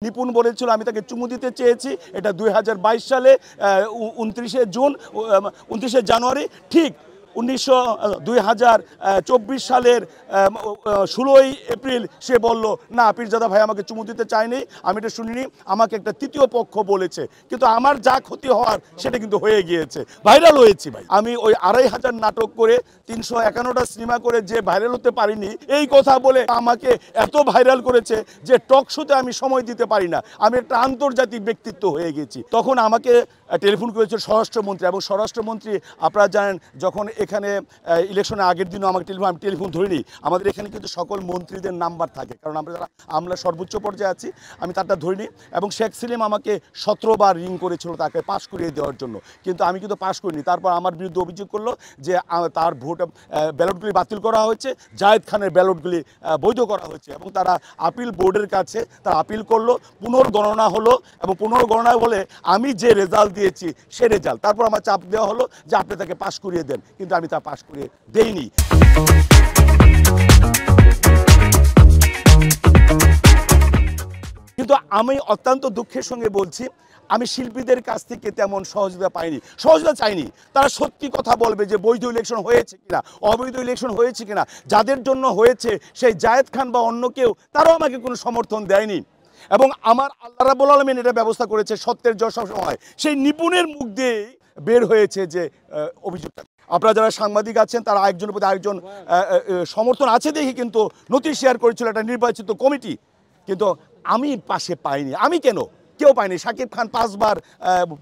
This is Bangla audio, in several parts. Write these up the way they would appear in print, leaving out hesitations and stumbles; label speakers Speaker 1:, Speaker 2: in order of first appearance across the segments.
Speaker 1: নিপুণ বলেছিল আমি তাকে চুমু দিতে চেয়েছি, এটা 2022 সালে 29শে জুন 29শে জানুয়ারি, ঠিক 2024 সালের 16ই এপ্রিল সে বলল না পীরজাদা ভাই আমাকে চুমু দিতে চায়নি, আমি এটা শুনিনি, আমাকে একটা তৃতীয় পক্ষ বলেছে। কিন্তু আমার যা ক্ষতি হওয়ার সেটা কিন্তু হয়ে গিয়েছে, ভাইরাল হয়েছি ভাই। আমি ওই 2500 নাটক করে 351টা সিনেমা করে যে ভাইরাল হতে পারিনি, এই কথা বলে আমাকে এত ভাইরাল করেছে যে টক শোতে আমি সময় দিতে পারি না, আমি একটা আন্তর্জাতিক ব্যক্তিত্ব হয়ে গেছি। তখন আমাকে টেলিফোন করেছিল স্বরাষ্ট্রমন্ত্রী, এবং স্বরাষ্ট্রমন্ত্রী আপনারা জানেন যখন এখানে ইলেকশনের আগের দিনও আমাকে আমি টেলিফোন ধরিনি। আমাদের এখানে কিন্তু সকল মন্ত্রীদের নাম্বার থাকে, কারণ আমরা সর্বোচ্চ পর্যায়ে আছি, আমি তারটা ধরিনি। এবং শেখ সেলিম আমাকে 17 বার রিং করেছিল তাকে পাশ করিয়ে দেওয়ার জন্য, কিন্তু আমি কিন্তু পাশ করিনি। তারপর আমার বিরুদ্ধে অভিযোগ করলো যে তার ভোট ব্যালটগুলি বাতিল করা হয়েছে, জায়েদ খানের ব্যালটগুলি বৈধ করা হয়েছে, এবং তারা আপিল বোর্ডের কাছে তারা আপিল করলো, পুনর্গণনা হলো, এবং পুনর্গণনা বলে আমি যে রেজাল্ট দিয়েছি সে রেজাল্ট। তারপর আমার চাপ দেওয়া হলো যে আপনি তাকে পাশ করিয়ে দেন, কিন্তু আমি তা পাশ করিয়ে দেইনি। কিন্তু আমি অত্যন্ত দুঃখের সঙ্গে বলছি, আমি শিল্পীদের কাছ থেকে তেমন সহযোগিতা পাইনি, সহযোগিতা চাইনি। তারা সত্যি কথা বলবে যে বৈধ ইলেকশন হয়েছে কিনা, অবৈধ ইলেকশন হয়েছে কিনা, যাদের জন্য হয়েছে সেই জায়েদ খান বা অন্য কেউ, তারাও আমাকে কোনো সমর্থন দেয়নি। এবং আমার আল্লাহ রাব্বুল আলামিন এটা ব্যবস্থা করেছে, সত্যের জয় সবসময় সেই নিপুণের মুখ দিয়ে বের হয়েছে যে অভিযোগটা। আপনারা যারা সাংবাদিক আছেন তারা একজনের প্রতি আরেকজন সমর্থন আছে দেখি কিন্তু নথি শেয়ার করেছিল একটা নির্বাচিত কমিটি, কিন্তু আমি পাশে পাইনি। আমি কেন, কেউ পায়নি। শাকিব খান 5 বার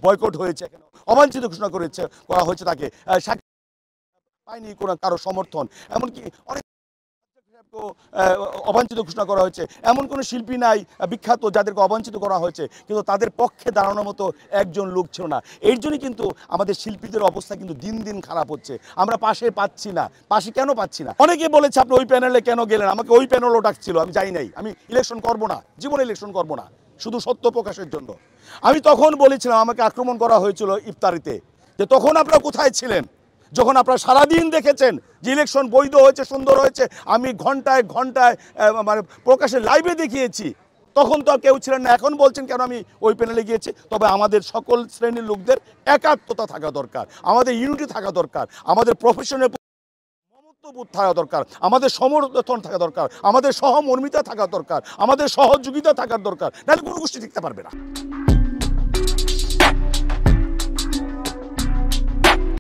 Speaker 1: বয়কট হয়েছে, কেন অবাঞ্ছিত ঘোষণা করা হয়েছে তাকে, শাকিব পায়নি কোনো কারো সমর্থন। এমনকি অনেক অবাঞ্ছিত ঘোষণা করা হয়েছে, এমন কোনো শিল্পী নাই বিখ্যাত যাদেরকে অবাঞ্ছিত করা হয়েছে, কিন্তু তাদের পক্ষে দাঁড়ানোর মতো একজন লোক ছিল না। এর জন্যই কিন্তু আমাদের শিল্পীদের অবস্থা কিন্তু দিন দিন খারাপ হচ্ছে, আমরা পাশে পাচ্ছি না। পাশে কেন পাচ্ছি না? অনেকে বলেছে আপনি ওই প্যানেলে কেন গেলেন, আমাকে ওই প্যানেলও ডাকছিল, আমি যাই নাই। আমি ইলেকশন করব না, জীবনে ইলেকশন করব না, শুধু সত্য প্রকাশের জন্য। আমি তখন বলেছিলাম, আমাকে আক্রমণ করা হয়েছিল ইফতারিতে, যে তখন আপনারা কোথায় ছিলেন যখন আপনারা সারাদিন দেখেছেন যে ইলেকশন বৈধ হয়েছে, সুন্দর হয়েছে। আমি ঘন্টায় ঘন্টায় মানে প্রকাশে লাইভে দেখিয়েছি, তখন তো কেউ ছিলেন না। এখন বলছেন কেন আমি ওই প্যানেলে গিয়েছি। তবে আমাদের সকল শ্রেণীর লোকদের একাত্মতা থাকা দরকার, আমাদের ইউনিটি থাকা দরকার, আমাদের প্রফেশনের মমত্ববোধ থাকা দরকার, আমাদের সমর্থন থাকা দরকার, আমাদের সহমর্মিতা থাকা দরকার, আমাদের সহযোগিতা থাকার দরকার, নাহলে কোনো গোষ্ঠী টিকতে পারবে না।